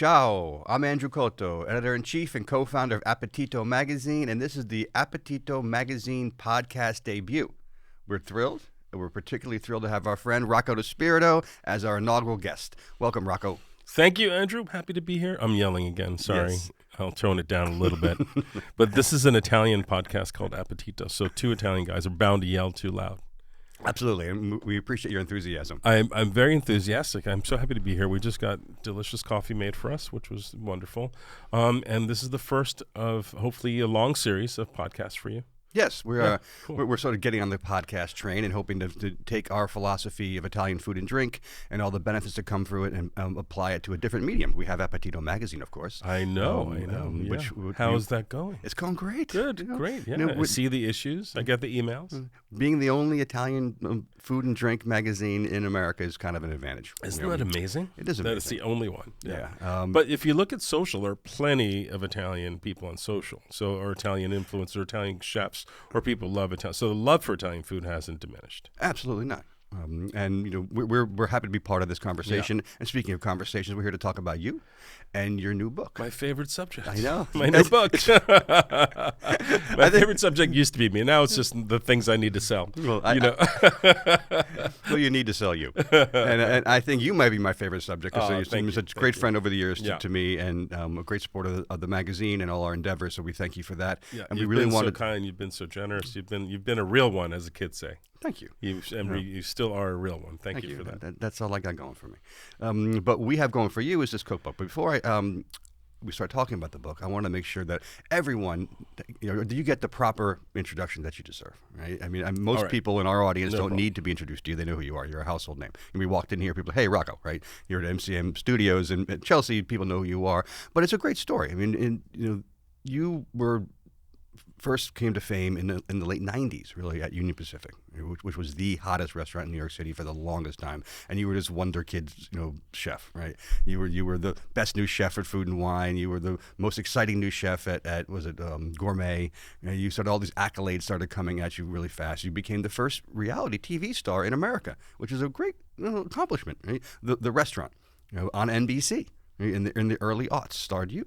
Ciao, I'm Andrew Cotto, Editor-in-Chief and co-founder of Appetito Magazine, and this is the Appetito Magazine podcast debut. We're thrilled, and we're particularly thrilled to have our friend Rocco DiSpirito as our inaugural guest. Welcome, Rocco. Thank you, Andrew. Happy to be here. I'm yelling again. Sorry. Yes. I'll tone it down a little bit. But this is an Italian podcast called Appetito, so two Italian guys are bound to yell too loud. Absolutely, and we appreciate your enthusiasm. I'm very enthusiastic. I'm so happy to be here. We just got delicious coffee made for us, which was wonderful. And this is the first of hopefully a long series of podcasts for you. Yes, Cool. we're sort of getting on the podcast train and hoping to take our philosophy of Italian food and drink and all the benefits that come through it and apply it to a different medium. We have Appetito Magazine, of course. I know. Yeah. How is that going? It's going great. Good, great. Yeah, I see the issues. I get the emails. Being the only Italian food and drink magazine in America is kind of an advantage. Isn't that amazing? It is amazing. That it's the only one. Yeah. But if you look at social, there are plenty of Italian people on social, or Italian influencers, or Italian chefs, or people who love Italian. So the love for Italian food hasn't diminished. Absolutely not. And we're happy to be part of this conversation. Yeah. And speaking of conversations, we're here to talk about you and your new book. My favorite subject. I know. My new book. My favorite subject used to be me. Now it's just the things I need to sell. Well, well, you need to sell you. and I think you might be my favorite subject because you've been such a great friend over the years to me, and a great supporter of the magazine and all our endeavors. So we thank you for that. Yeah, and you've we really been wanted so kind. You've been so generous. You've been a real one, as the kids say. Thank you. You still are a real one. Thank you for that. That's all I got going for me. But we have going for you is this cookbook. But before we start talking about the book, I want to make sure that everyone, do you get the proper introduction that you deserve, right? I mean, most people in our audience don't need to be introduced to you. They know who you are. You're a household name. And we walked in here, people, hey, Rocco, right? You're at MCM Studios in Chelsea. People know who you are. But it's a great story. I mean, you were first came to fame in the late 90s, really, at Union Pacific, which was the hottest restaurant in New York City for the longest time. And you were this wonder kid, chef, right? You were the best new chef at Food and Wine. You were the most exciting new chef at Gourmet. You started all these accolades started coming at you really fast. You became the first reality TV star in America, which is a great accomplishment. Right? The restaurant, on NBC, right? in the early aughts, starred you.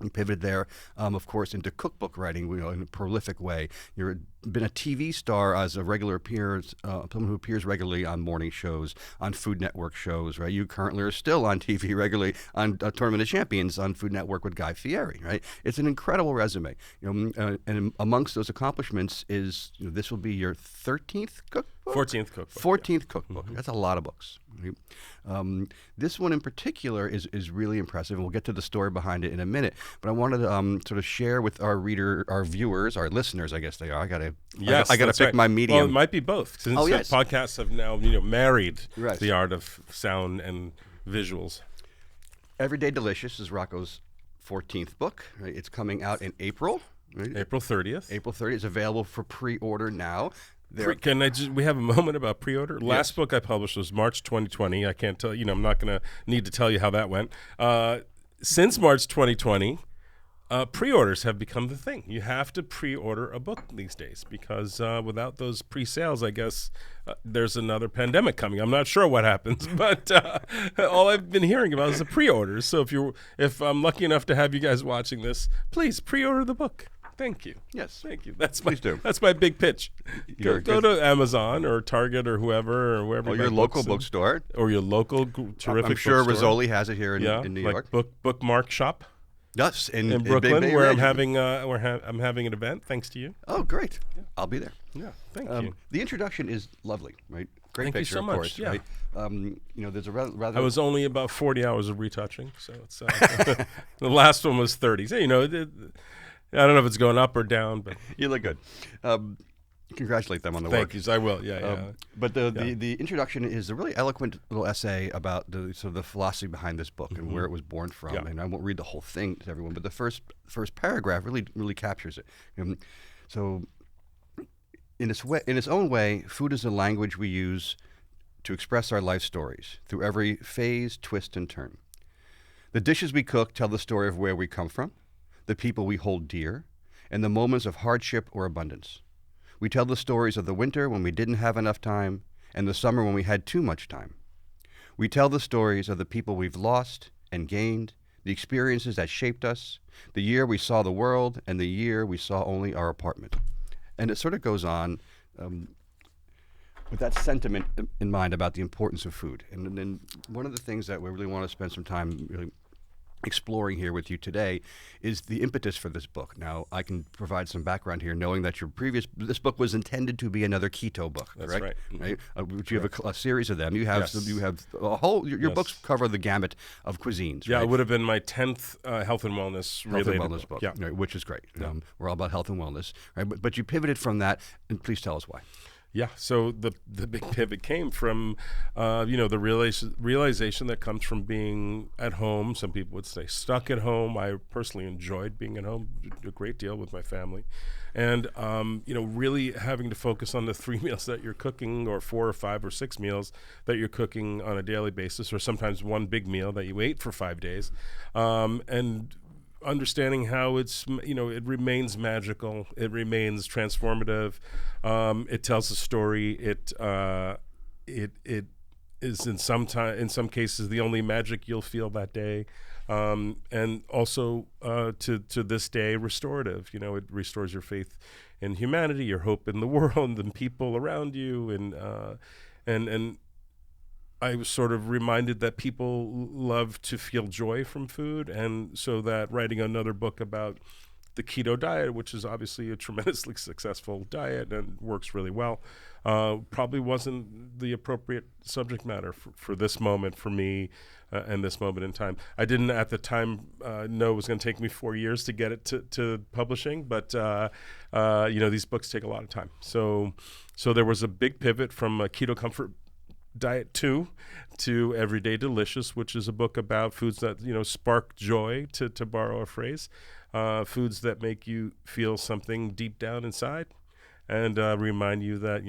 You pivoted there, of course, into cookbook writing, in a prolific way. You've been a TV star as a regular appearance, someone who appears regularly on morning shows, on Food Network shows, right? You currently are still on TV regularly on Tournament of Champions on Food Network with Guy Fieri, right? It's an incredible resume. And amongst those accomplishments is, this will be your 13th cookbook? 14th cookbook. 14th cookbook. Mm-hmm. That's a lot of books. Right? This one in particular is really impressive, and we'll get to the story behind it in a minute. But I wanted to sort of share with our viewers, our listeners, I guess they are. I got to pick my medium. Well, it might be both, since podcasts have now married the art of sound and visuals. Everyday Delicious is Rocco's 14th book. Right? It's coming out in April. Right? April 30th. April 30th. It's available for pre-order now. We have a moment about pre-order? Last book I published was March 2020. I can't tell I'm not going to need to tell you how that went. Since March 2020, pre-orders have become the thing. You have to pre-order a book these days because without those pre-sales, I guess there's another pandemic coming. I'm not sure what happens, but all I've been hearing about is the pre-orders. So if I'm lucky enough to have you guys watching this, please pre-order the book. Thank you. Yes. Thank you. Please do. That's my big pitch. Go to Amazon or Target or whoever or wherever. Or your local bookstore. Or your local terrific I'm sure bookstore. Rizzoli has it here in New York. Bookmark Shop. Yes, in Brooklyn, where I'm having an event. Thanks to you. Oh, great! Yeah. I'll be there. Yeah, thank you. The introduction is lovely, right? Great thank picture, you so much. Of course, yeah. Right? There's a rather. I was only about 40 hours of retouching, so it's the last one was 30. So, I don't know if it's going up or down, but you look good. Congratulate them on the work. Thank you. I will. Yeah. But the introduction is a really eloquent little essay about the philosophy behind this book and where it was born from. Yeah. And I won't read the whole thing to everyone, but the first paragraph really captures it. So, in its own way, food is a language we use to express our life stories through every phase, twist, and turn. The dishes we cook tell the story of where we come from, the people we hold dear, and the moments of hardship or abundance. We tell the stories of the winter when we didn't have enough time, and the summer when we had too much time. We tell the stories of the people we've lost and gained, the experiences that shaped us, the year we saw the world, and the year we saw only our apartment. And it sort of goes on with that sentiment in mind about the importance of food. And then one of the things that we really want to spend some time really exploring here with you today is the impetus for this book. Now, I can provide some background here, knowing that this book was intended to be another keto book. That's correct? right. Which you have a series of them. You have Yes. you have a whole. Your Yes. books cover the gamut of cuisines. Yeah, right? it would have been my 10th health and wellness Health related and wellness book, Yeah. right, which is great. We're all about health and wellness, right? But you pivoted from that, and please tell us why. Yeah, so the big pivot came from, the realization that comes from being at home. Some people would say stuck at home. I personally enjoyed being at home a great deal with my family. And, really having to focus on the 3 meals that you're cooking, or 4 or 5 or 6 meals that you're cooking on a daily basis, or sometimes one big meal that you ate for 5 days. And understanding how it remains magical, it remains transformative, it tells a story, it is in some cases the only magic you'll feel that day, and also to this day restorative. It restores your faith in humanity, your hope in the world and people around you, and I was sort of reminded that people love to feel joy from food, and so that writing another book about the keto diet, which is obviously a tremendously successful diet and works really well, probably wasn't the appropriate subject matter for this moment for me and this moment in time. I didn't at the time know it was going to take me 4 years to get it to publishing, but these books take a lot of time. So there was a big pivot from a keto comfort diet to Everyday Delicious, which is a book about foods that spark joy, to borrow a phrase, foods that make you feel something deep down inside, and remind you that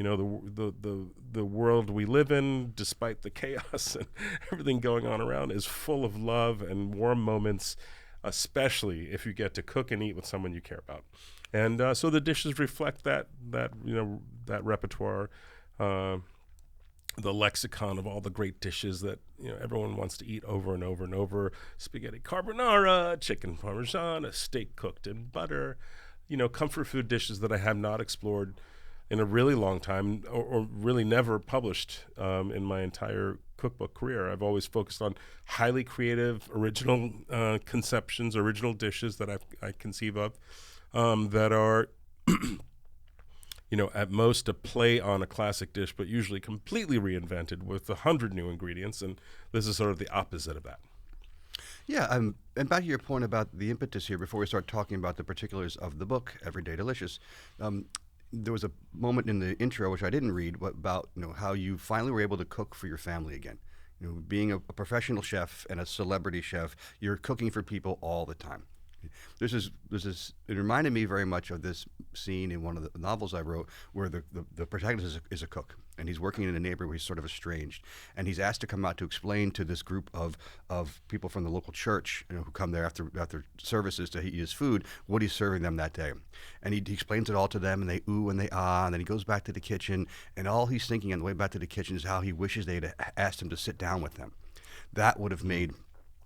the world we live in, despite the chaos and everything going on around, is full of love and warm moments, especially if you get to cook and eat with someone you care about. And so the dishes reflect that repertoire. The lexicon of all the great dishes that everyone wants to eat over and over and over: spaghetti carbonara, chicken parmesan, a steak cooked in butter, comfort food dishes that I have not explored in a really long time, or really never published in my entire cookbook career. I've always focused on highly creative, original conceptions, original dishes that I conceive of that are at most a play on a classic dish, but usually completely reinvented with 100 new ingredients. And this is sort of the opposite of that. Yeah, and back to your point about the impetus here, before we start talking about the particulars of the book, Everyday Delicious, there was a moment in the intro, which I didn't read, about how you finally were able to cook for your family again. Being a professional chef and a celebrity chef, you're cooking for people all the time. It reminded me very much of this scene in one of the novels I wrote, where the protagonist is a cook, and he's working in a neighborhood where he's sort of estranged, and he's asked to come out to explain to this group of people from the local church, who come there after services to eat his food, what he's serving them that day. And he explains it all to them, and they ooh and they ah, and then he goes back to the kitchen, and all he's thinking on the way back to the kitchen is how he wishes they'd asked him to sit down with them. That would have made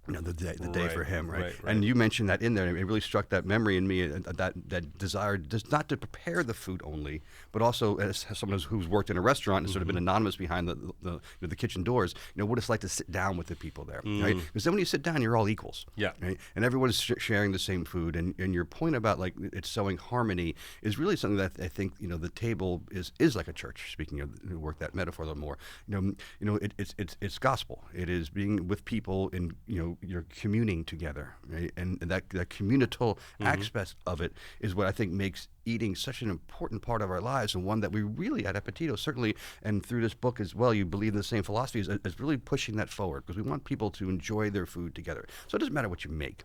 the day for him, right? And you mentioned that in there, and it really struck that memory in me, that desire just not to prepare the food only, but also as someone who's worked in a restaurant and sort of been anonymous behind the kitchen doors, what it's like to sit down with the people there, right? Because then when you sit down, you're all equals, right? And everyone's sharing the same food, and your point about it's sowing harmony is really something that I think the table is like a church. Speaking of work that metaphor a little more, it's gospel. It is being with people and you're communing together, right? And that communal aspect of it is what I think makes eating such an important part of our lives, and one that we really at Appetito, certainly, and through this book as well, you believe in the same philosophies, is really pushing that forward, because we want people to enjoy their food together. So it doesn't matter what you make.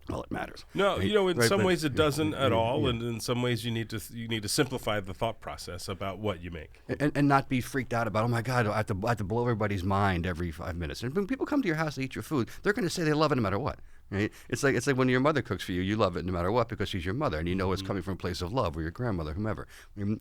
Well, it matters. No, right? in some ways it doesn't at all, and in some ways you need to simplify the thought process about what you make, and not be freaked out about, oh my God, I have to blow everybody's mind every 5 minutes. And when people come to your house to eat your food, they're going to say they love it no matter what. right? It's like when your mother cooks for you, you love it no matter what because she's your mother, and you know it's coming from a place of love, or your grandmother, whomever. And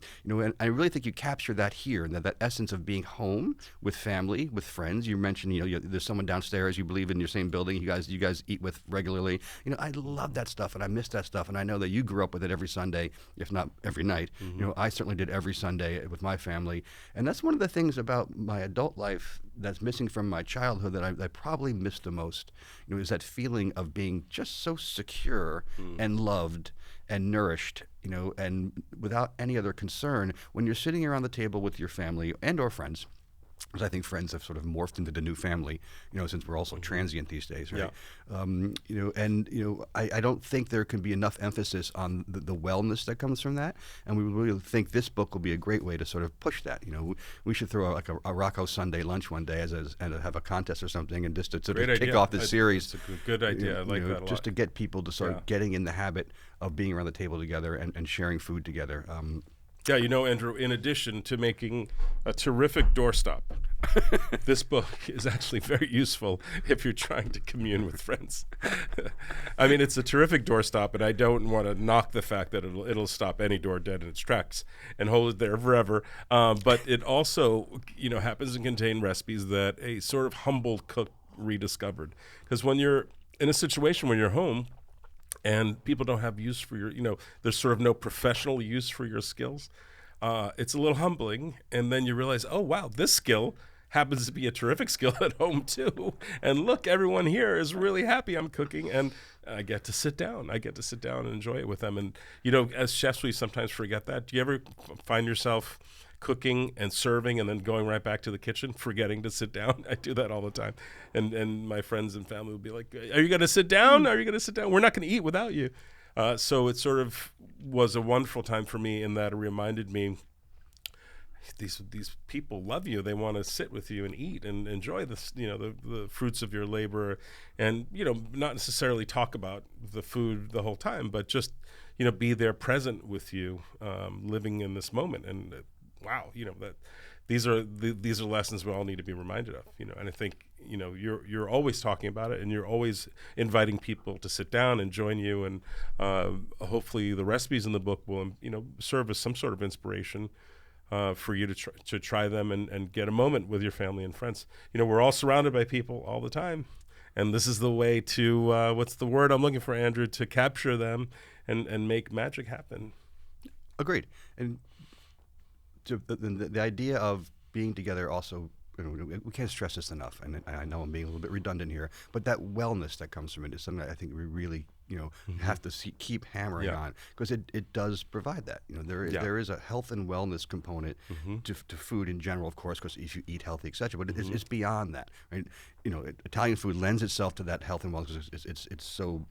I really think you capture that here, and that essence of being home with family, with friends. You mentioned, there's someone downstairs you believe in your same building. You guys eat with regularly. I love that stuff, and I miss that stuff, and I know that you grew up with it every Sunday, if not every night. I certainly did every Sunday with my family, and that's one of the things about my adult life that's missing from my childhood that I probably missed the most. Is that feeling of being just so secure and loved and nourished, and without any other concern when you're sitting around the table with your family and or friends. Because I think friends have sort of morphed into the new family, since we're also transient these days, right? Yeah. I don't think there can be enough emphasis on the wellness that comes from that, and we really think this book will be a great way to sort of push that. We should throw a Rocco Sunday lunch one day and have a contest or something, and just to sort of kick off this series. It's a good idea. I like that a lot. Just to get people to start getting in the habit of being around the table together and sharing food together. Yeah, Andrew, in addition to making a terrific doorstop, this book is actually very useful if you're trying to commune with friends. I mean, it's a terrific doorstop, and I don't want to knock the fact that it'll stop any door dead in its tracks and hold it there forever. But it also, happens to contain recipes that a sort of humbled cook rediscovered. Because when you're in a situation when you're home, and people don't have use for your, there's sort of no professional use for your skills. It's a little humbling. And then you realize, oh, wow, this skill happens to be a terrific skill at home, too. And look, everyone here is really happy I'm cooking. And I get to sit down. And enjoy it with them. And, as chefs, we sometimes forget that. Do you ever find yourself cooking and serving and then going right back to the kitchen, forgetting to sit down? I do that all the time. And my friends and family will be like, are you going to sit down? Are you going to sit down? We're not going to eat without you. So it sort of was a wonderful time for me in that it reminded me these people love you. They want to sit with you and eat and enjoy this, the fruits of your labor, and not necessarily talk about the food the whole time, but just be there present with you, living in this moment. And wow, that these are lessons we all need to be reminded of, and I think you're always talking about it, and you're always inviting people to sit down and join you, and hopefully the recipes in the book will serve as some sort of inspiration for you to try them and get a moment with your family and friends. We're all surrounded by people all the time, and this is the way to what's the word I'm looking for, Andrew, to capture them and make magic happen. Agreed. And the idea of being together also, we can't stress this enough, and I know I'm being a little bit redundant here, but that wellness that comes from it is something that I think we really have to keep hammering on, because it does provide that. There is a health and wellness component to food in general, of course, because if you eat healthy, etc. But it's beyond that, right? Italian food lends itself to that health and wellness. It's so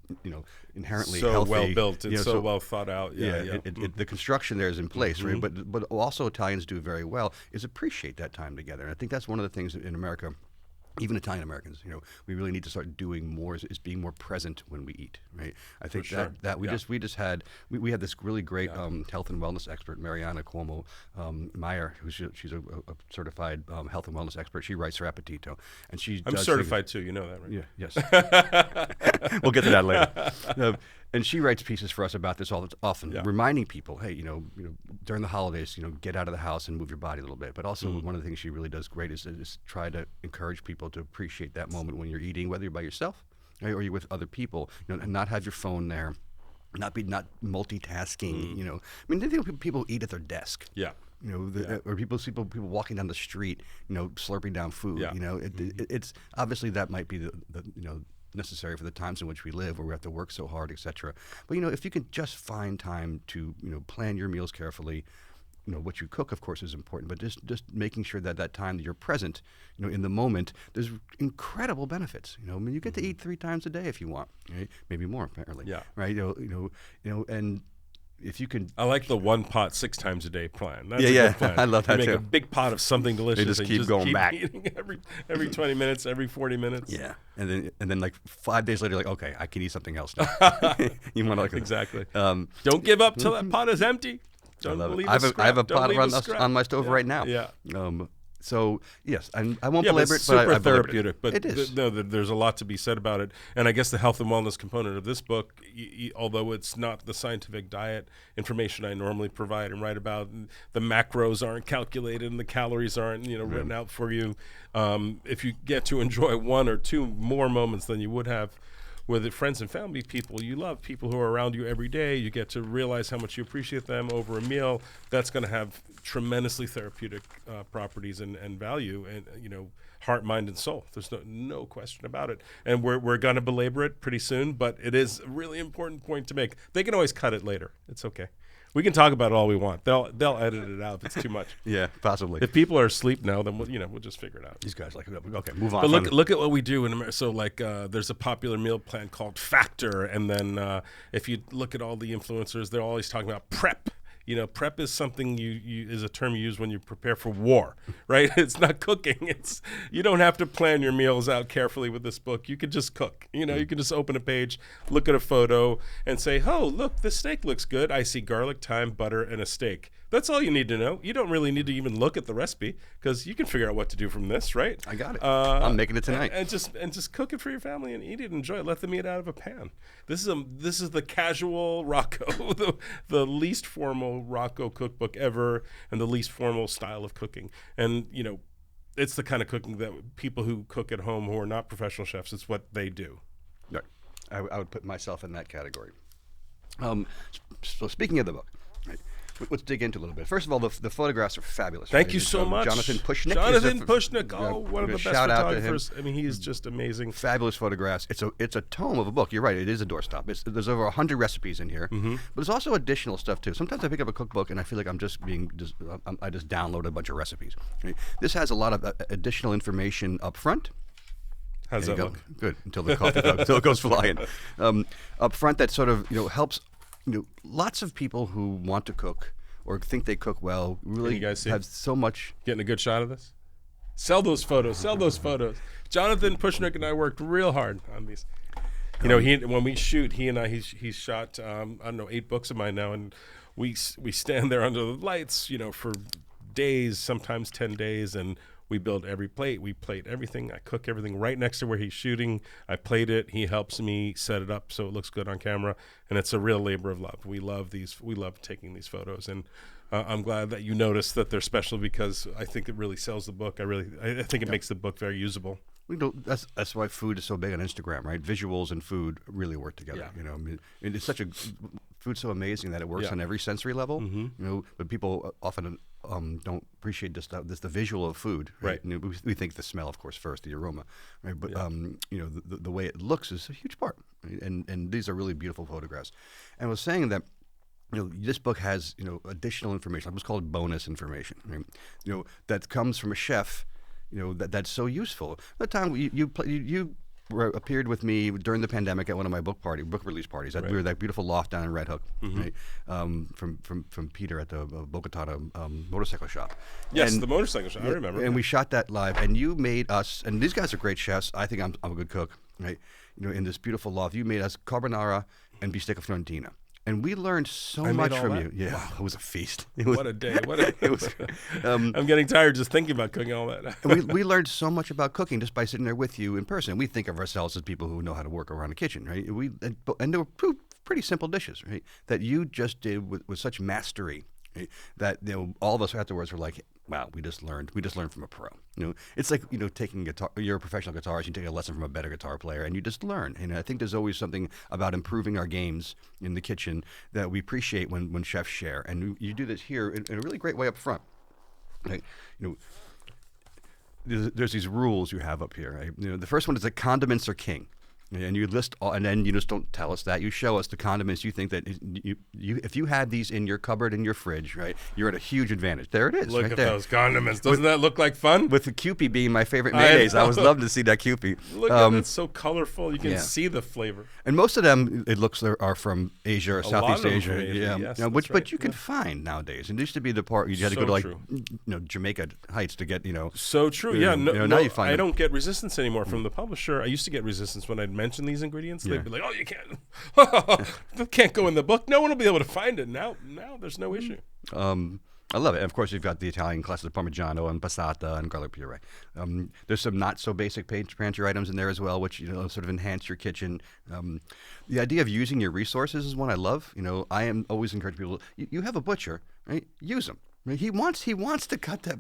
inherently so healthy, well built. It's so well thought out. The construction there is in place, right? But also Italians do very well is appreciate that time together. And I think that's one of the things in America. Even Italian Americans, we really need to start doing more is being more present when we eat, right? I think that we had this really great health and wellness expert, Mariana Cuomo Meyer, she's a certified health and wellness expert. She writes for Appetito, and I'm certified too. You know that, right? Yeah. Yes. We'll get to that later. And she writes pieces for us about this all often, reminding people, hey, during the holidays, get out of the house and move your body a little bit. But also one of the things she really does great is try to encourage people to appreciate that moment when you're eating, whether you're by yourself, right, or you're with other people, and not have your phone there, not multitasking. I mean, I think people eat at their desk. Yeah. Or people walking down the street, slurping down food. Yeah. It's obviously that might be the necessary for the times in which we live, where we have to work so hard, etc. But if you can just find time to plan your meals carefully, what you cook, of course, is important, but just making sure that time that you're present, in the moment, there's incredible benefits. I mean, you get to eat 3 times a day if you want, right? Maybe more, apparently. Yeah. Right. And if you can, I like the 1 pot 6 times a day plan. That's a yeah, good plan. I love that you too. Make a big pot of something delicious. They just and keep going back. Eating every 20 minutes, every 40 minutes. Yeah, and then like 5 days later, like, okay, I can eat something else now. You want to exactly. Don't give up till that pot is empty. Don't believe I have a pot on my stove right now. Yeah. So yes, I won't Yeah, but belabor it's it, but super I belabor therapeutic. But it is. there's a lot to be said about it. And I guess the health and wellness component of this book, although it's not the scientific diet information I normally provide and write about, and the macros aren't calculated and the calories aren't written out for you. If you get to enjoy one or two more moments than you would have with friends and family, people you love, people who are around you every day, you get to realize how much you appreciate them over a meal. That's going to have tremendously therapeutic properties and value, and heart, mind, and soul. There's no question about it. And we're going to belabor it pretty soon, but it is a really important point to make. They can always cut it later. It's okay. We can talk about it all we want. They'll edit it out if it's too much. Yeah, possibly. If people are asleep now, then we'll just figure it out. These guys okay, move on. But look at what we do in America. So there's a popular meal plan called Factor, and then if you look at all the influencers, they're always talking about prep. Prep is something is a term you use when you prepare for war, right? It's not cooking. You don't have to plan your meals out carefully with this book. You can just cook. You can just open a page, look at a photo, and say, "Oh, look, this steak looks good. I see garlic, thyme, butter, and a steak." That's all you need to know. You don't really need to even look at the recipe because you can figure out what to do from this, right? I got it. I'm making it tonight. And just cook it for your family and eat it and enjoy it. Let them eat out of a pan. This is the casual Rocco, the least formal Rocco cookbook ever, and the least formal style of cooking. And it's the kind of cooking that people who cook at home who are not professional chefs, it's what they do. Right. I would put myself in that category. So speaking of the book, right, let's dig into a little bit. First of all, the photographs are fabulous. Thank you so much. Jonathan Pushnick. One of the best photographers. I mean, he is just amazing. Fabulous photographs. It's a tome of a book. You're right. It is a doorstop. There's over 100 recipes in here, but there's also additional stuff too. Sometimes I pick up a cookbook and I feel like I just download a bunch of recipes. Right? This has a lot of additional information up front. How's that look? Good until the coffee until it goes flying. Up front, that sort of helps. Lots of people who want to cook or think they cook well really have so much. Getting a good shot of this? Sell those photos. Jonathan Pushnick and I worked real hard on these. When we shoot, he's shot, 8 books of mine now, and we stand there under the lights, for days, sometimes 10 days, and we build every plate. We plate everything. I cook everything right next to where he's shooting. I plate it. He helps me set it up so it looks good on camera. And it's a real labor of love. We love these. We love taking these photos. And I'm glad that you noticed that they're special because I think it really sells the book. I think it makes the book very usable. That's why food is so big on Instagram, right? Visuals and food really work together. Yeah. It's food's so amazing that it works on every sensory level. But people often don't appreciate the visual of food. Right. We think the smell, of course, first, the aroma, right? But the way it looks is a huge part. Right? And these are really beautiful photographs. And I was saying that. This book has additional information. What's called bonus information. Right? That comes from a chef. That's so useful. The time you appeared with me during the pandemic at one of my book release parties. We were that beautiful loft down in Red Hook, right? From Peter at the Bogota motorcycle shop. Yes, the motorcycle shop. I remember. And we shot that live. And you made us. And these guys are great chefs. I think I'm a good cook, right? In this beautiful loft, you made us carbonara and bistecca fiorentina. And we learned so much from you. Yeah, wow. It was a feast. What a day! It was. I'm getting tired just thinking about cooking all that. And we learned so much about cooking just by sitting there with you in person. We think of ourselves as people who know how to work around a kitchen, right? And they were pretty simple dishes, right? That you just did with such mastery, right? That all of us afterwards were like, wow, we just learned from a pro. It's like taking guitar. You're a professional guitarist. You take a lesson from a better guitar player, and you just learn. And I think there's always something about improving our games in the kitchen that we appreciate when chefs share. And you do this here in a really great way up front. Right? There's these rules you have up here. Right? The first one is that condiments are king. And you list all, and then you just don't tell us that. You show us the condiments you think that if you had these in your cupboard in your fridge, right, you're at a huge advantage. There it is. Look right at there. those condiments. Doesn't that look like fun? With the Kewpie being my favorite mayonnaise, I was loving to see that Kewpie. Look at it. It's so colorful. You can see the flavor. And most of them, it looks are from Asia or Southeast Asia. Yeah. Yes, but you can find nowadays. And it used to be the part you had to go to Jamaica Heights to get So true. Yeah. Now you find I don't get resistance anymore from the publisher. I used to get resistance when I'd mention these ingredients. They'd be like, "Oh, you can't. That can't go in the book. No one will be able to find it." Now there's no issue. I love it. And of course, you've got the Italian classics, Parmigiano and passata and garlic puree. There's some not so basic pantry items in there as well, which sort of enhance your kitchen. The idea of using your resources is one I love. I am always encouraging people. You have a butcher, right? Use them. I mean, he wants to cut that.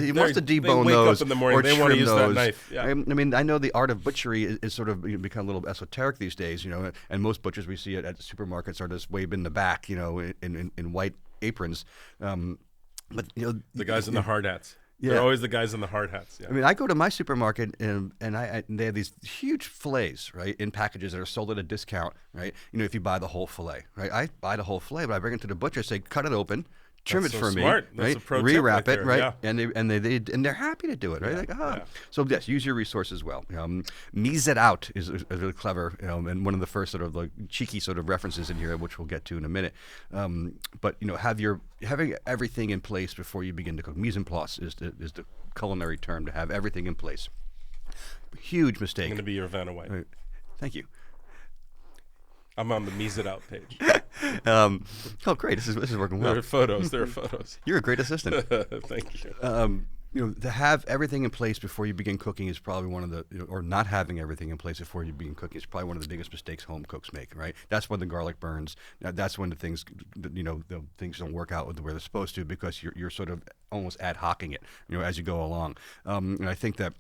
He wants to debone wake those up in the morning, or they trim want to use those. that knife. Yeah. I mean, I know the art of butchery is sort of become a little esoteric these days. And most butchers we see at supermarkets are just way in the back, in white aprons. But the guys in the hard hats. Yeah. They're always the guys in the hard hats. Yeah. I mean, I go to my supermarket and they have these huge fillets, right, in packages that are sold at a discount, right? If you buy the whole fillet, right? I buy the whole fillet, but I bring it to the butcher, say, cut it open. Trim That's it so for smart. me, That's right? a pro tip Rewrap right it, there. right? Yeah. And they're happy to do it, right? Yeah. So yes, use your resources well. Mise it out is really clever, and one of the first sort of like cheeky sort of references in here, which we'll get to in a minute. But having everything in place before you begin to cook. Mise en place is the culinary term to have everything in place. Huge mistake. I'm going to be your Vanna White. Right. Thank you. I'm on the Mise It Out page. Oh, great! This is working well. There are photos. You're a great assistant. Thank you. To have everything in place before you begin cooking is probably one of the, or not having everything in place before you begin cooking is probably one of the biggest mistakes home cooks make, right? That's when the garlic burns. That's when the things don't work out the way they're supposed to because you're sort of almost ad hocing it, as you go along. And I think that,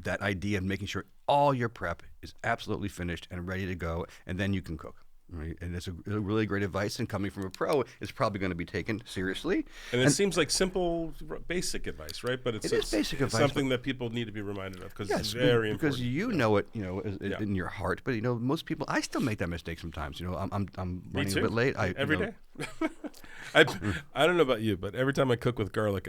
that idea of making sure all your prep is absolutely finished and ready to go, and then you can cook. Right? And it's a really great advice, and coming from a pro, it's probably going to be taken seriously. And it seems like simple, basic advice, right? But it is basic advice, something that people need to be reminded of because it's very important. Because know it, in your heart. But most people, I still make that mistake sometimes. I'm running a bit late. Every day. I don't know about you, but every time I cook with garlic,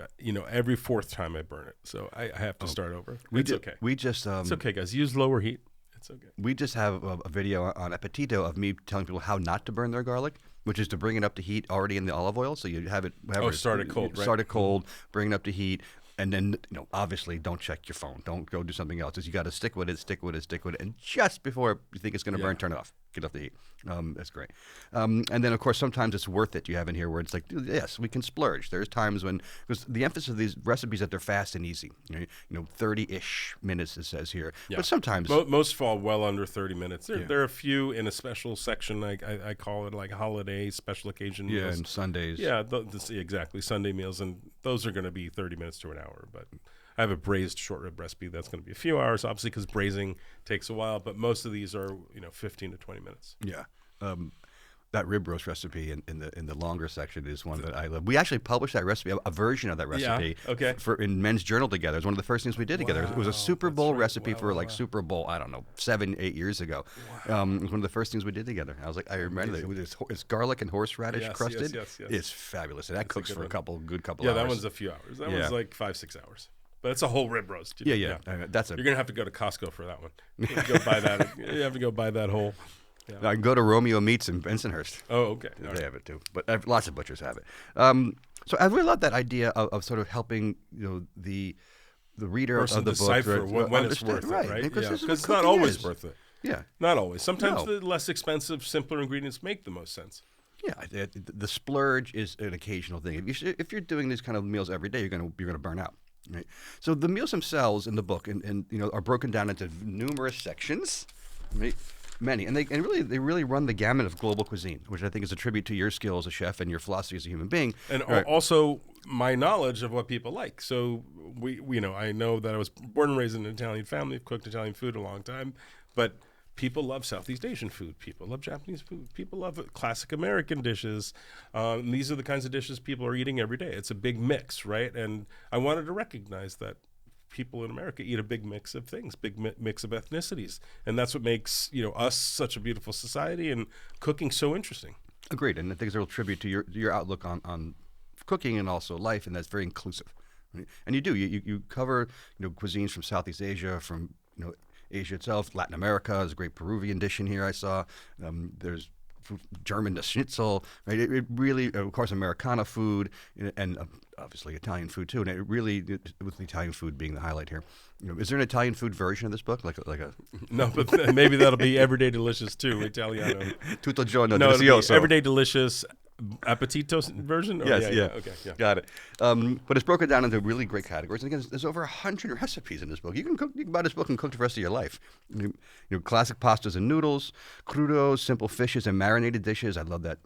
every fourth time I burn it, so I have to start over. It's okay. It's okay, guys. Use lower heat. It's okay. We just have a video on Appetito of me telling people how not to burn their garlic, which is to bring it up to heat already in the olive oil. So you have it. Start it cold, right? Start it cold, bring it up to heat. And then, obviously, don't check your phone. Don't go do something else. You got to stick with it. And just before you think it's going to burn, turn it off. Get off the heat. That's great. And then, of course, sometimes it's worth it. You have in here where it's like, yes, we can splurge. There's times when, because the emphasis of these recipes that they're fast and easy. 30-ish minutes, it says here. Yeah. But sometimes most fall well under 30 minutes. There are a few in a special section. I call it like holiday special occasion meals. Yeah, and Sundays. Yeah, exactly. Sunday meals, and those are going to be 30 minutes to an hour. But I have a braised short rib recipe that's going to be a few hours, obviously, because braising takes a while. But most of these are 15 to 20 minutes. Yeah. That rib roast recipe in the longer section is one that I love. We actually published that recipe, a version of that recipe, in Men's Journal together. It was one of the first things we did together. It was a Super Bowl recipe for Super Bowl, I don't know, 7-8 years ago. Wow. It was one of the first things we did together. I was like, I remember it. It's garlic and horseradish crusted. Yes. It's fabulous. And that cooks for a couple hours. Yeah, that one's a few hours. That one's like 5-6 hours. But it's a whole rib roast. Yeah. You're gonna have to go to Costco for that one. You have to go buy that. You have to go buy that whole. Yeah. I can go to Romeo Meats in Bensonhurst. Oh, okay. They have it too, but lots of butchers have it. So I really love that idea of sort of helping the reader of the decipher book when it's worth it, right? Because it's not always worth it. Yeah, not always. Sometimes the less expensive, simpler ingredients make the most sense. Yeah, the splurge is an occasional thing. If you're doing these kind of meals every day, you're gonna burn out. Right. So the meals themselves in the book and are broken down into numerous sections. Right. Many, and they really run the gamut of global cuisine, which I think is a tribute to your skill as a chef and your philosophy as a human being, and also my knowledge of what people like. So I know that I was born and raised in an Italian family, I've cooked Italian food a long time, but people love Southeast Asian food, people love Japanese food, people love classic American dishes. And these are the kinds of dishes people are eating every day. It's a big mix, right? And I wanted to recognize that people in America eat a big mix of things, mix of ethnicities, and that's what makes us such a beautiful society and cooking so interesting. Agreed, and I think it's a real tribute to your outlook on cooking and also life, and that's very inclusive. Right? And you cover cuisines from Southeast Asia, from Asia itself, Latin America. There's a great Peruvian dish in here I saw. There's German to schnitzel, right? It really, of course, Americana food and obviously Italian food too. And it really, with the Italian food being the highlight here, is there an Italian food version of this book, like a? No, but maybe that'll be Everyday Delicious too, Italiano. Tutto giorno no, delicioso. Everyday Delicious, Appetito version? Or, Yes, yeah. Okay, yeah. Got it. But it's broken down into really great categories. And again, there's over 100 recipes in this book. You can buy this book and cook the rest of your life. Classic pastas and noodles, crudos, simple fishes, and marinated dishes. I love that.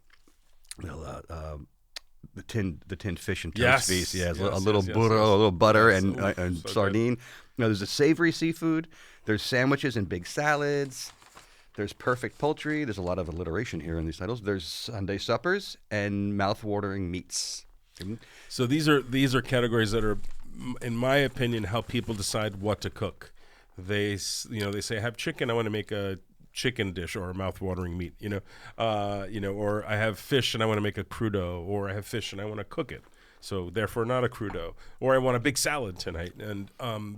The tinned fish and toast feast. Yeah, a little burro, a little butter, and so sardine. There's a savory seafood. There's sandwiches and big salads. There's perfect poultry. There's a lot of alliteration here in these titles. There's Sunday suppers and mouth-watering meats. So these are categories that are, in my opinion, help people decide what to cook. They say I have chicken. I want to make a chicken dish or a mouth-watering meat. Or I have fish and I want to make a crudo, or I have fish and I want to cook it. So therefore, not a crudo. Or I want a big salad tonight. And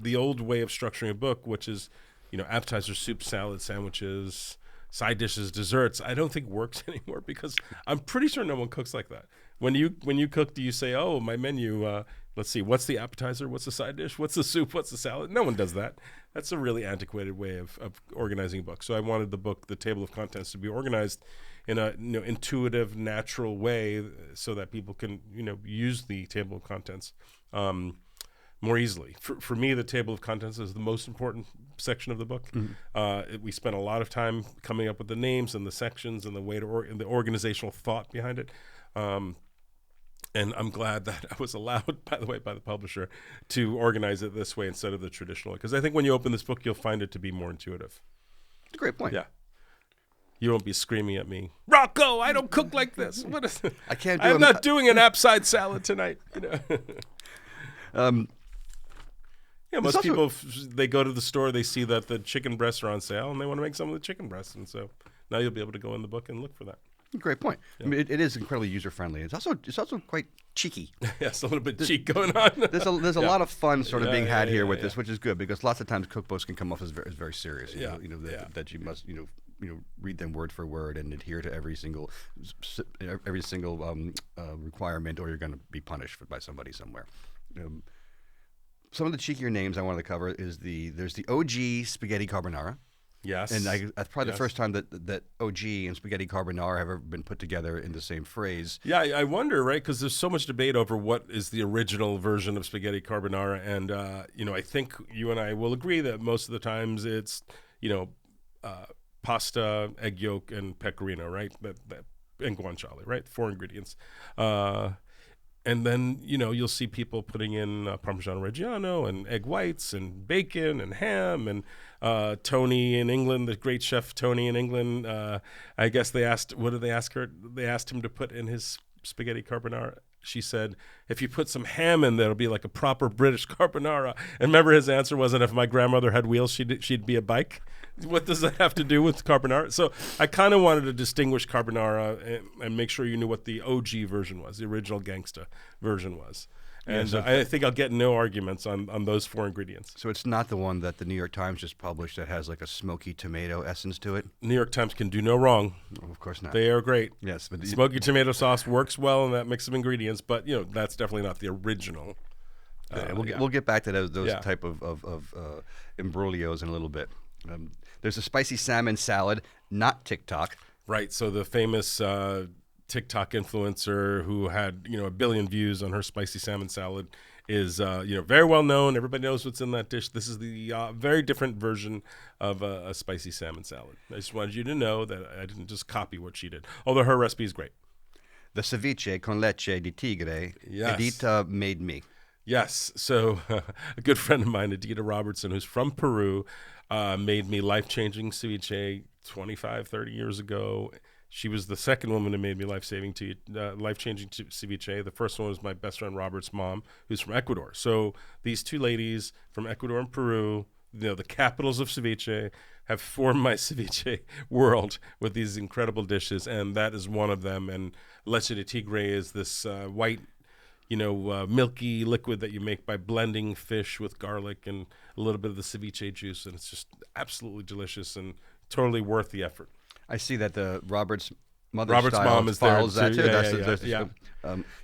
the old way of structuring a book, which is appetizer, soup, salad, sandwiches, side dishes, desserts, I don't think works anymore because I'm pretty sure no one cooks like that. When you cook, do you say, oh, my menu, let's see, what's the appetizer, what's the side dish, what's the soup, what's the salad? No one does that. That's a really antiquated way of organizing a book. So I wanted the table of contents, to be organized in a intuitive, natural way so that people can use the table of contents more easily. For me, the table of contents is the most important section of the book. Mm-hmm. We spent a lot of time coming up with the names and the sections and the way and the organizational thought behind it. And I'm glad that I was allowed, by the way, by the publisher, to organize it this way instead of the traditional. Because I think when you open this book, you'll find it to be more intuitive. That's a great point. Yeah. You won't be screaming at me, Rocco, I don't cook like this. What is it? I can't. I'm not doing an apside salad tonight. Most people, they go to the store, they see that the chicken breasts are on sale, and they want to make some of the chicken breasts. And so now you'll be able to go in the book and look for that. Great point. Yeah. I mean, it is incredibly user-friendly. It's also quite cheeky. Yes, a little bit cheek going on. There's a lot of fun sort of being had here with this, which is good because lots of times cookbooks can come off as very serious. That you must read them word for word and adhere to every single requirement, or you're going to be punished by somebody somewhere. Some of the cheekier names I wanted to cover there's the OG spaghetti carbonara. Yes. And that's probably the first time that OG and spaghetti carbonara have ever been put together in the same phrase. Yeah, I wonder, right? Because there's so much debate over what is the original version of spaghetti carbonara. And, I think you and I will agree that most of the times it's, pasta, egg yolk, and pecorino, right? And guanciale, right? 4 ingredients. And then, you'll see people putting in Parmigiano Reggiano and egg whites and bacon and ham. And Tony in England, the great chef Tony in England, I guess what did they ask her? They asked him to put in his spaghetti carbonara. She said, if you put some ham in there, it'll be like a proper British carbonara. And remember his answer wasn't, if my grandmother had wheels, she'd be a bike. What does that have to do with carbonara? So I kind of wanted to distinguish carbonara and make sure you knew what the OG version was, the original gangsta version was. And I think I'll get no arguments on those 4 ingredients. So it's not the one that the New York Times just published that has like a smoky tomato essence to it? New York Times can do no wrong. Oh, of course not. They are great. Yes, but smoky tomato sauce works well in that mix of ingredients, but that's definitely not the original. We'll get back to those type of imbroglios in a little bit. There's a spicy salmon salad, not TikTok. Right. So the famous TikTok influencer who had 1 billion views on her spicy salmon salad is very well known. Everybody knows what's in that dish. This is the very different version of a spicy salmon salad. I just wanted you to know that I didn't just copy what she did, although her recipe is great. The ceviche con leche di tigre, yes. Edita made me. Yes. So a good friend of mine, Edita Robertson, who's from Peru, made me life-changing ceviche 25, 30 years ago. She was the second woman who made me life-changing ceviche. The first one was my best friend Robert's mom, who's from Ecuador. So these 2 ladies from Ecuador and Peru, the capitals of ceviche, have formed my ceviche world with these incredible dishes, and that is one of them. And leche de tigre is this white, milky liquid that you make by blending fish with garlic and a little bit of the ceviche juice, and it's just absolutely delicious and totally worth the effort. I see that the Robert's mom is there follows that too. Yeah.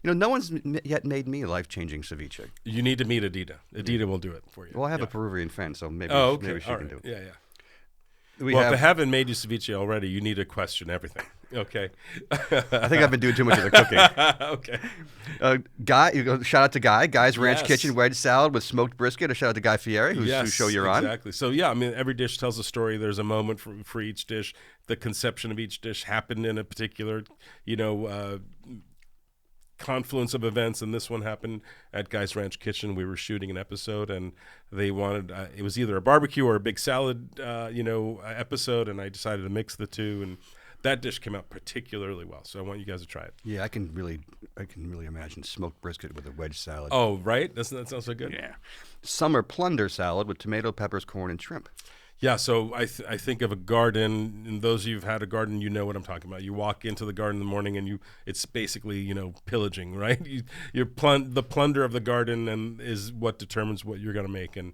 No one's yet made me life-changing ceviche. You need to meet Edita. Edita will do it for you. Well, I have a Peruvian friend, so maybe she can do it. Yeah. If they haven't made you ceviche already, you need to question everything. Okay. I think I've been doing too much of the cooking. Okay. Guy, shout out to Guy. Guy's Ranch Kitchen wedge salad with smoked brisket. A shout out to Guy Fieri, whose show you're on. Exactly. So yeah, I mean, every dish tells a story. There's a moment for each dish. The conception of each dish happened in a particular, confluence of events, and this one happened at Guy's Ranch Kitchen. We were shooting an episode, and they wanted it was either a barbecue or a big salad, episode, and I decided to mix the two, and that dish came out particularly well. So I want you guys to try it. Yeah, I can really imagine smoked brisket with a wedge salad. Oh, right? Doesn't that sound so good? Yeah. Summer plunder salad with tomato, peppers, corn, and shrimp. Yeah, so I think of a garden, and those of you who've had a garden, you know what I'm talking about. You walk into the garden in the morning, and it's basically, pillaging, right? The plunder of the garden and is what determines what you're going to make, and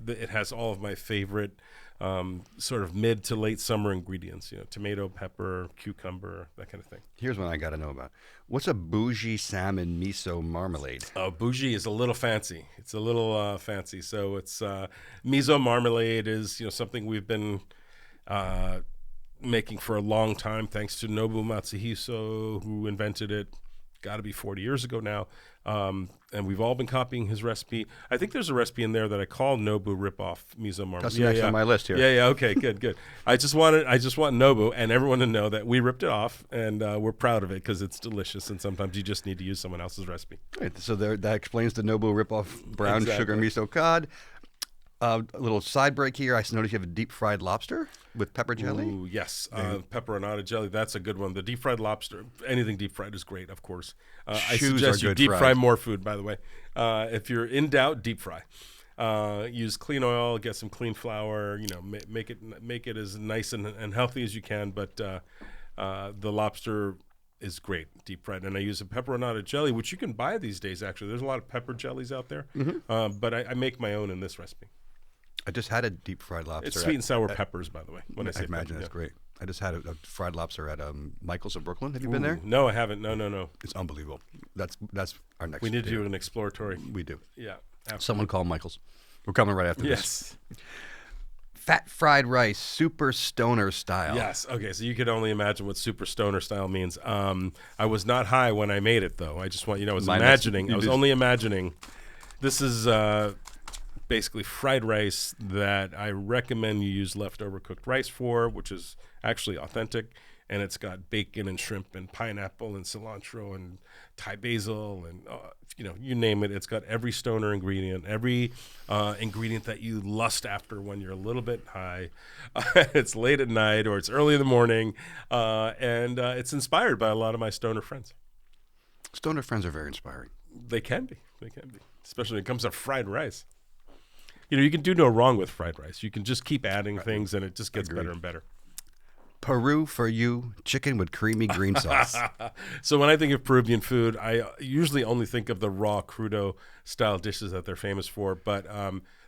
it has all of my favorite sort of mid to late summer ingredients, tomato, pepper, cucumber, that kind of thing. Here's one I got to know about. What's a bougie salmon miso marmalade? Oh, bougie is a little fancy. It's a little fancy. So it's miso marmalade is something we've been making for a long time, thanks to Nobu Matsuhisa, who invented it. Got to be 40 years ago now. And we've all been copying his recipe. I think there's a recipe in there that I call Nobu ripoff miso marmalade. That's next on my list here. Yeah. Okay. Good. I just want Nobu and everyone to know that we ripped it off, and we're proud of it because it's delicious. And sometimes you just need to use someone else's recipe. Right, so that explains the Nobu ripoff brown sugar miso cod. A little side break here. I noticed you have a deep fried lobster with pepper jelly. Ooh, yes. Pepperonata jelly. That's a good one. The deep fried lobster, anything deep fried is great, of course. I suggest you deep fry more food, by the way. If you're in doubt, deep fry. Use clean oil, get some clean flour, make it as nice and healthy as you can. But the lobster is great deep fried, and I use a pepperonata jelly, which you can buy these days. Actually, there's a lot of pepper jellies out there, but I make my own in this recipe. I just had a deep fried lobster. It's sweet and sour peppers, by the way. When I say imagine that's great. I just had a fried lobster at Michael's of Brooklyn. Have you been there? No, I haven't. No. It's unbelievable. That's our next. We need to do an exploratory. We do. Yeah. Absolutely. Someone call Michael's. We're coming right after this. Yes. Fat fried rice, super stoner style. Yes. Okay. So you could only imagine what super stoner style means. I was not high when I made it, though. I just want I was only imagining. This is basically fried rice that I recommend you use leftover cooked rice for, which is actually authentic. And it's got bacon and shrimp and pineapple and cilantro and Thai basil and, you name it. It's got every stoner ingredient, every ingredient that you lust after when you're a little bit high. It's late at night or it's early in the morning. And it's inspired by a lot of my stoner friends. Stoner friends are very inspiring. They can be. Especially when it comes to fried rice. You can do no wrong with fried rice. You can just keep adding things and it just gets better and better. Peru for you, chicken with creamy green sauce. So when I think of Peruvian food, I usually only think of the raw crudo style dishes that they're famous for. But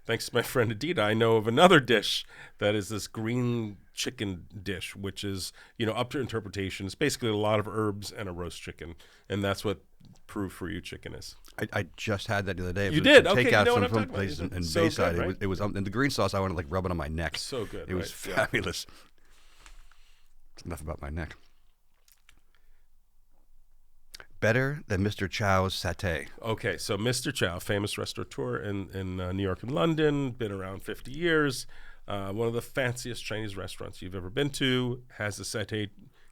thanks to my friend Adita, I know of another dish that is this green chicken dish, which is, up to interpretation. It's basically a lot of herbs and a roast chicken. And that's what Peru for you chicken is. I just had that the other day. You did? Okay, take out what I'm some talking places about. in So Bayside. good, right? It was and the green sauce I wanted to rub it on my neck. So good. It was fabulous. It's enough about my neck. Better than Mr. Chow's satay. Okay, so Mr. Chow, famous restaurateur in New York and London, been around 50 years. One of the fanciest Chinese restaurants you've ever been to, has a satay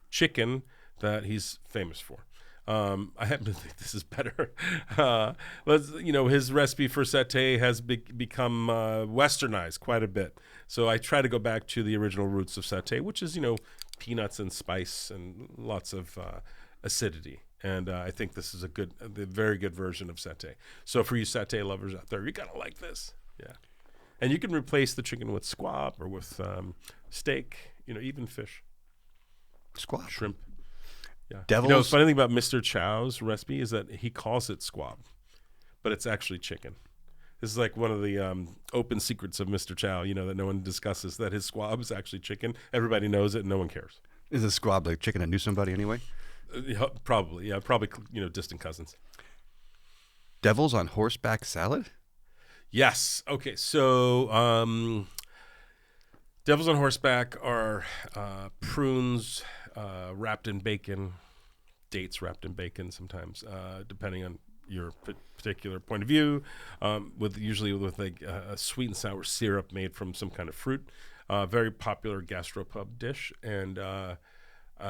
chicken that he's famous for. I happen to think this is better. His recipe for satay has become westernized quite a bit. So I try to go back to the original roots of satay, which is, peanuts and spice and lots of acidity. And I think this is a very good version of satay. So for you satay lovers out there, you're going to like this. Yeah. And you can replace the chicken with squab or with steak, even fish. Squab. Shrimp. Yeah. The funny thing about Mr. Chow's recipe is that he calls it squab, but it's actually chicken. This is like one of the open secrets of Mr. Chow, that no one discusses, that his squab is actually chicken. Everybody knows it and no one cares. Is a squab like chicken that knew somebody anyway? Probably, yeah. Probably, distant cousins. Devil's on horseback salad? Yes. Okay, so Devils on Horseback are prunes wrapped in bacon, dates wrapped in bacon sometimes, depending on your particular point of view, usually with a sweet and sour syrup made from some kind of fruit. Very popular gastropub dish. And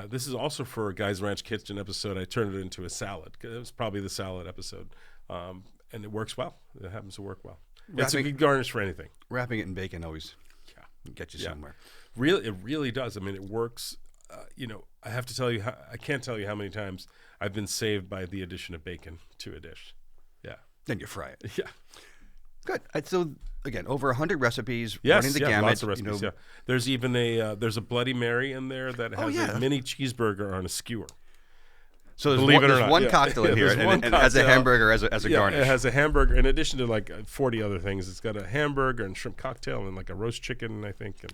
this is also for a Guy's Ranch Kitchen episode. I turned it into a salad. It was probably the salad episode. And it works well. It happens to work well. It's a good garnish for anything. Wrapping it in bacon always get you somewhere. It really does. I mean, it works. I have to tell you, I can't tell you how many times I've been saved by the addition of bacon to a dish. Yeah. Then you fry it. Yeah. Good. So again, over 100 recipes. Running the gamut. Lots of recipes. Yeah. There's even there's a Bloody Mary in there that has a mini cheeseburger on a skewer. So there's one cocktail in here, and it has a hamburger as a garnish. It has a hamburger in addition to like 40 other things. It's got a hamburger and shrimp cocktail and like a roast chicken, I think. And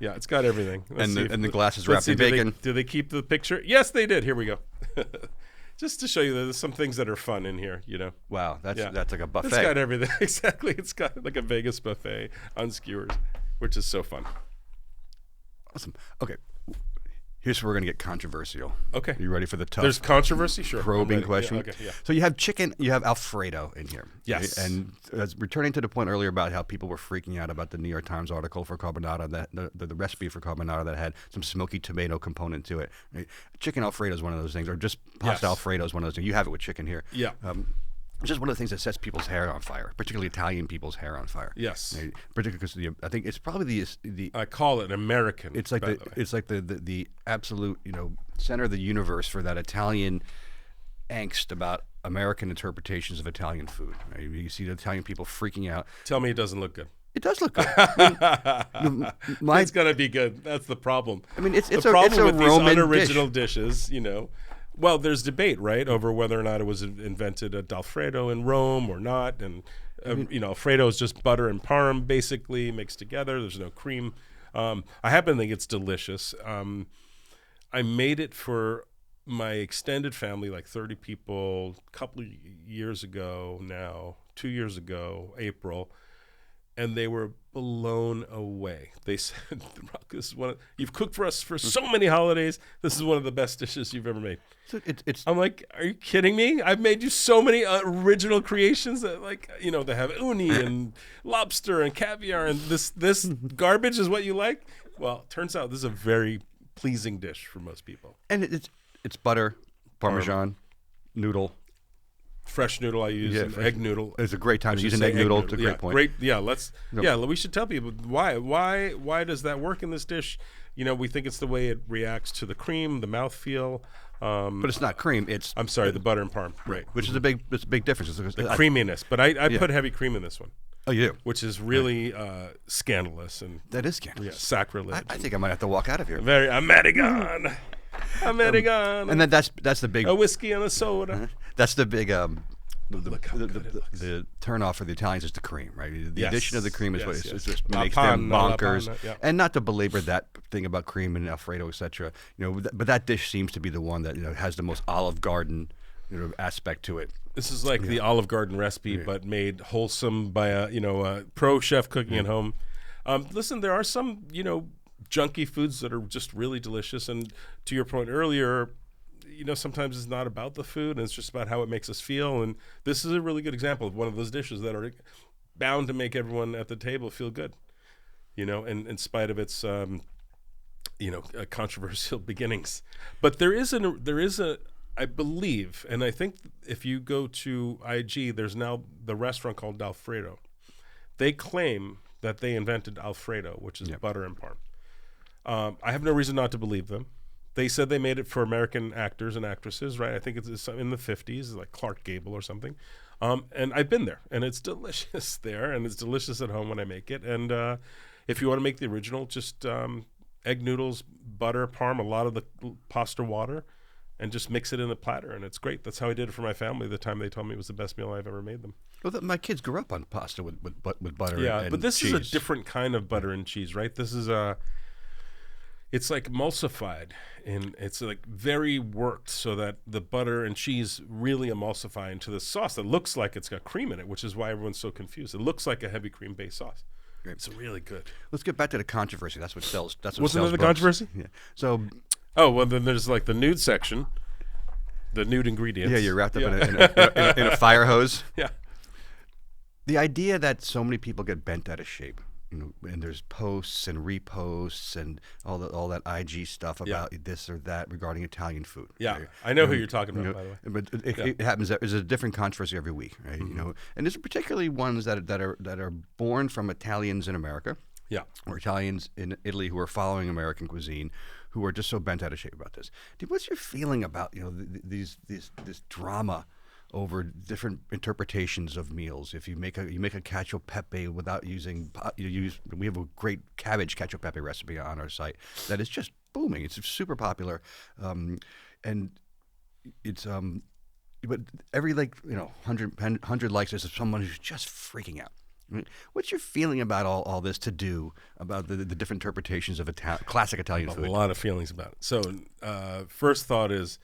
it's got everything. And the glass is wrapped in bacon. Do they keep the picture? Yes, they did. Here we go. Just to show you that there's some things that are fun in here, Wow, that's like a buffet. It's got everything. Exactly. It's got like a Vegas buffet on skewers, which is so fun. Awesome. Okay. Here's where we're going to get controversial. Okay. You ready for the tough? There's controversy? Sure. Probing question. Yeah, okay, yeah. So you have chicken, you have Alfredo in here. Yes. Right? And returning to the point earlier about how people were freaking out about the New York Times article for carbonara, the recipe for carbonara that had some smoky tomato component to it. Right? Chicken Alfredo is one of those things, or just pasta Alfredo is one of those things. You have it with chicken here. Yeah. It's just one of the things that sets people's hair on fire, particularly Italian people's hair on fire. Yes, right? Particularly because I think it's probably the I call it American. It's like the absolute center of the universe for that Italian angst about American interpretations of Italian food. Right? You see the Italian people freaking out. Tell me it doesn't look good. It does look good. It's gonna be good. That's the problem. I mean, it's the a problem with Roman these unoriginal dish. dishes. Well, there's debate, right, over whether or not it was invented at Alfredo in Rome or not. And, Alfredo is just butter and parm, basically, mixed together. There's no cream. I happen to think it's delicious. I made it for my extended family, like 30 people, a couple of years ago now, 2 years ago, April, and they were blown away. They said, "This is you've cooked for us for so many holidays. This is one of the best dishes you've ever made." So it's. I'm like, "Are you kidding me? I've made you so many original creations that, they have uni and lobster and caviar, and this garbage is what you like." Well, turns out this is a very pleasing dish for most people. And it's butter, Parmesan, noodle. Fresh noodle I use, and egg noodle. It's a great time to use an egg noodle. It's a great point. Great, we should tell people why does that work in this dish? We think it's the way it reacts to the cream, the mouthfeel. But it's not cream. I'm sorry, the butter and parm. Right. Which is a big difference. The creaminess. But I put heavy cream in this one. Oh, you do? Which is really scandalous. And that is scandalous. Yeah, sacrilege. I think I might have to walk out of here. Very American. American. And then that's the big... A whiskey and a soda. That's the big... the turn off for the Italians is the cream, right? The addition of the cream is what just makes them bonkers. And not to belabor that thing about cream and Alfredo, etc. But that dish seems to be the one that has the most Olive Garden aspect to it. This is like the Olive Garden recipe, but made wholesome by a pro chef cooking at home. Listen, there are some junky foods that are just really delicious, and to your point earlier, sometimes it's not about the food, and it's just about how it makes us feel. And this is a really good example of one of those dishes that are bound to make everyone at the table feel good, and in spite of its controversial beginnings. But there is a I believe, and I think if you go to IG, there's now the restaurant called Alfredo. They claim that they invented Alfredo, which is butter and parm. I have no reason not to believe them. They said they made it for American actors and actresses, right? I think it's in the 50s, like Clark Gable or something. And I've been there, and it's delicious there, and it's delicious at home when I make it. And if you want to make the original, just egg noodles, butter, parm, a lot of the pasta water, and just mix it in the platter, and it's great. That's how I did it for my family the time they told me it was the best meal I've ever made them. Well, my kids grew up on pasta with butter and but this cheese. is a different kind of butter and cheese, right? This is it's like emulsified, and it's like very worked so that the butter and cheese really emulsify into the sauce that looks like it's got cream in it, which is why everyone's so confused. It looks like a heavy cream-based sauce. Great. It's really good. Let's get back to the controversy. That's what sells. That's what What's sells another books. controversy? Yeah. So. Oh, well, then there's like the nude section, the nude ingredients. Yeah, you're wrapped up in a fire hose. Yeah. The idea that so many people get bent out of shape, and there's posts and reposts and all that IG stuff about this or that regarding Italian food. Yeah, right? I know who you're talking about, by the way. But it happens. There's a different controversy every week, right? And there's particularly ones that are born from Italians in America. Yeah. Or Italians in Italy who are following American cuisine, who are just so bent out of shape about this. Dude, what's your feeling about this drama over different interpretations of meals? If you make a cacio pepe without using we have a great cabbage cacio pepe recipe on our site that is just booming. It's super popular, and it's but every 100 likes there's someone who's just freaking out. What's your feeling about all this to do about the different interpretations of classic Italian food? A lot of feelings about it. So first thought is,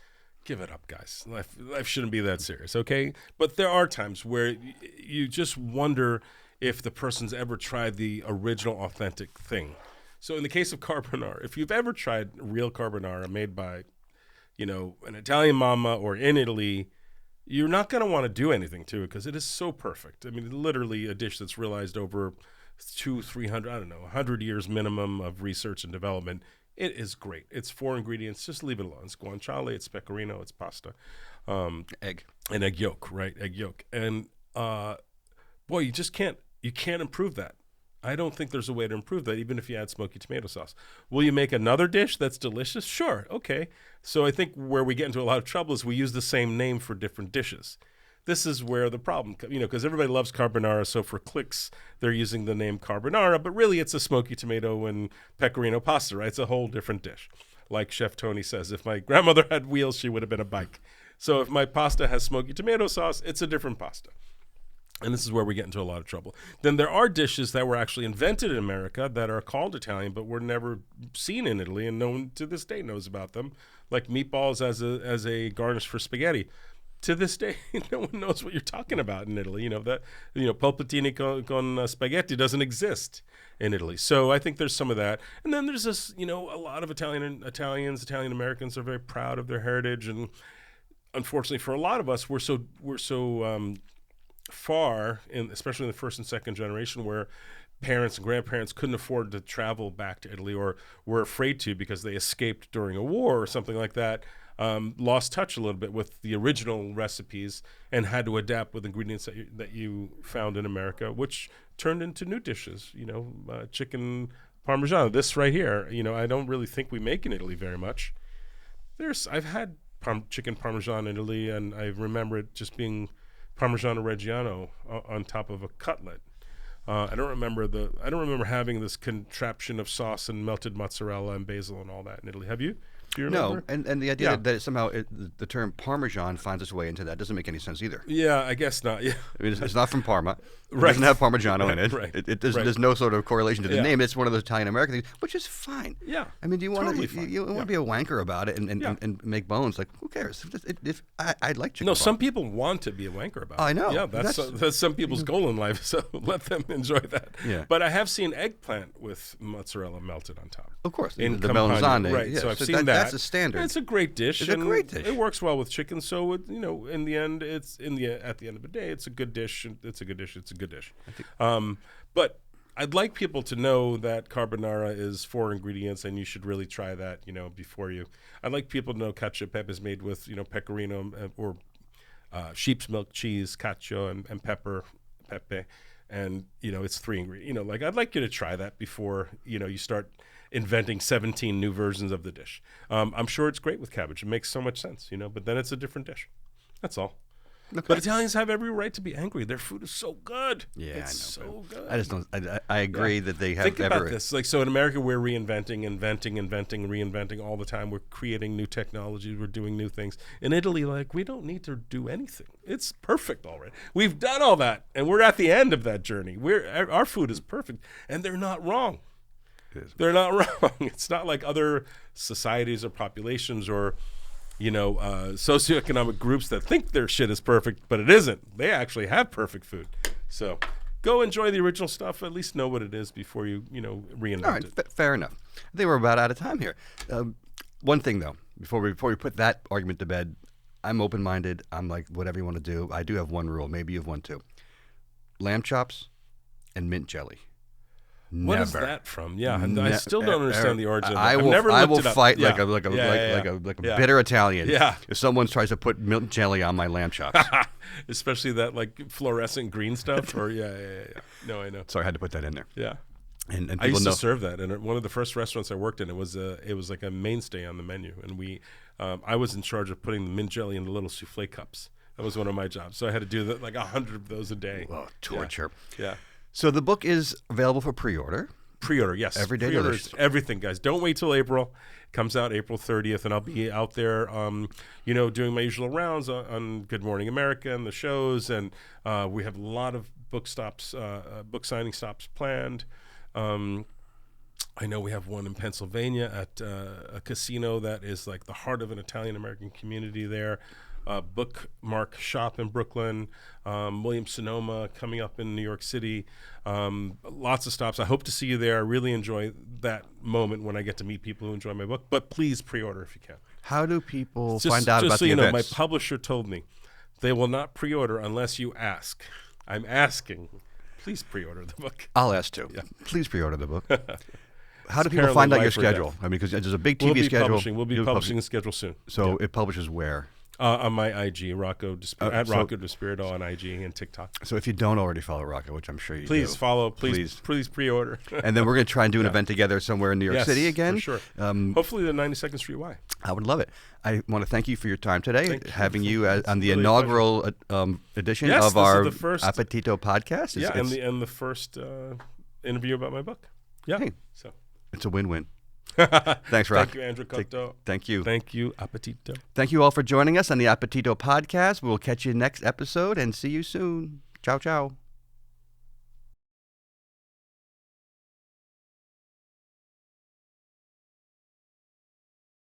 give it up, guys. Life shouldn't be that serious, okay? But there are times where you just wonder if the person's ever tried the original authentic thing. So in the case of carbonara, if you've ever tried real carbonara made by, an Italian mama or in Italy, you're not going to want to do anything to it because it is so perfect. I mean, literally a dish that's realized over 100 years minimum of research and development. It is great. It's 4 ingredients. Just leave it alone. It's guanciale, it's pecorino, it's pasta. Egg. And egg yolk, right? Egg yolk. And, boy, you can't improve that. I don't think there's a way to improve that, even if you add smoky tomato sauce. Will you make another dish that's delicious? Sure, okay. So I think where we get into a lot of trouble is we use the same name for different dishes. This is where the problem, because everybody loves carbonara, so for clicks, they're using the name carbonara, but really it's a smoky tomato and pecorino pasta, right? It's a whole different dish. Like Chef Tony says, if my grandmother had wheels, she would have been a bike. So if my pasta has smoky tomato sauce, it's a different pasta. And this is where we get into a lot of trouble. Then there are dishes that were actually invented in America that are called Italian, but were never seen in Italy, and no one to this day knows about them, like meatballs as a garnish for spaghetti. To this day, no one knows what you're talking about in Italy. Polpettini con spaghetti doesn't exist in Italy. So I think there's some of that. And then there's this, a lot of Italian Americans are very proud of their heritage, and unfortunately for a lot of us, we're so far, especially in the first and second generation, where parents and grandparents couldn't afford to travel back to Italy or were afraid to because they escaped during a war or something like that, lost touch a little bit with the original recipes and had to adapt with ingredients that you found in America, which turned into new dishes, chicken parmigiano. This right here, I don't really think we make in Italy very much. I've had chicken parmesan in Italy, and I remember it just being Parmigiano Reggiano on top of a cutlet. I don't remember having this contraption of sauce and melted mozzarella and basil and all that in Italy. Have you? Do you remember? No, and the idea that somehow the term Parmesan finds its way into that doesn't make any sense either. Yeah, I guess not. Yeah, I mean, it's not from Parma. It Right. doesn't have Parmigiano in it. Right. There's no sort of correlation to the Yeah. name. It's one of those Italian American things, which is fine. Yeah. I mean, do you want Totally to fine. you want to be a wanker about it and make bones? Like, who cares? I like chicken. No, parm. some people want to be a wanker about it. I know. Yeah, that's some people's goal in life, so let them enjoy that. Yeah. But I have seen eggplant with mozzarella melted on top. Of course, In the Campania, melanzane. right? Yeah, So I've seen that. That's a standard. It's a great dish. It's a great dish. It works well with chicken. So in the end, at the end of the day, it's a good dish. It's a good dish. It's a good dish. But I'd like people to know that carbonara is 4 ingredients, and you should really try that. Before you. I'd like people to know cacio e pepe is made with pecorino or sheep's milk cheese, cacio and pepe, and it's 3 ingredients. I'd like you to try that before you start inventing 17 new versions of the dish. I'm sure it's great with cabbage. It makes so much sense, but then it's a different dish. That's all. Okay. But Italians have every right to be angry. Their food is so good. Yeah, it's I know. so good. I just don't. I agree that they have. Think about this. So in America, we're reinventing, reinventing all the time. We're creating new technologies. We're doing new things. In Italy, we don't need to do anything. It's perfect already. We've done all that, and we're at the end of that journey. Our food is perfect, and they're not wrong. They're not wrong. It's not like other societies or populations or socioeconomic groups that think their shit is perfect, but it isn't. They actually have perfect food. So go enjoy the original stuff. At least know what it is before you reinvent All right, it. fair enough. I think we're about out of time here. One thing though, before we put that argument to bed, I'm open-minded. I'm like, whatever you want to do. I do have one rule. Maybe you have one too. Lamb chops and mint jelly. What is that from? Yeah, I still don't understand the origin. I I've will, never I looked will it up. fight Yeah. like a Yeah. bitter Italian. Yeah. If someone tries to put mint jelly on my lamb chops. Especially that like fluorescent green stuff. Or yeah. No, I know. So I had to put that in there. Yeah. And I people used know. to serve that, and at one of the first restaurants I worked in, it was like a mainstay on the menu, and I was in charge of putting the mint jelly in the little souffle cups. That was one of my jobs, so I had to do that, like 100 of those a day. Oh, torture. Yeah. So the book is available for pre-order. Pre-order, yes. Every day Pre-order delicious. is everything, guys. Don't wait till April. It comes out April 30th, and I'll be out there, doing my usual rounds on Good Morning America and the shows, and we have a lot of book signing stops planned. I know we have one in Pennsylvania at a casino that is like the heart of an Italian-American community there. Bookmark Shop in Brooklyn, Williams-Sonoma coming up in New York City. Lots of stops. I hope to see you there. I really enjoy that moment when I get to meet people who enjoy my book. But please pre-order if you can. How do people find out just about so the you know, events? my publisher told me they will not pre-order unless you ask. I'm asking. Please pre-order the book. I'll ask too. Yeah. Please pre-order the book. How do people apparently find out your life or schedule? death. I mean, because there's a big We'll TV be schedule. publishing. We'll be You'll publishing a schedule soon. So it publishes where? On my IG, Rocco DiSpirito, so- Rocco DiSpirito on IG and TikTok. So if you don't already follow Rocco, which I'm sure you Please do. follow. Please pre-order. And then we're going to try and do an event together somewhere in New York Yes, City again. for sure. Um, Hopefully the 92nd Street Y. I would love it. I want to thank you for your time today, Thank you. having you It's on the really a inaugural edition Yes, of this is our the first- Appetito podcast. Yeah, It's, and the first interview about my book. Yeah. Hey. So it's a win-win. Thanks, Rock. Thank you, Andrew Cotto. Thank you. Thank you, Appetito. Thank you all for joining us on the Appetito podcast. We'll catch you next episode and see you soon. Ciao, ciao.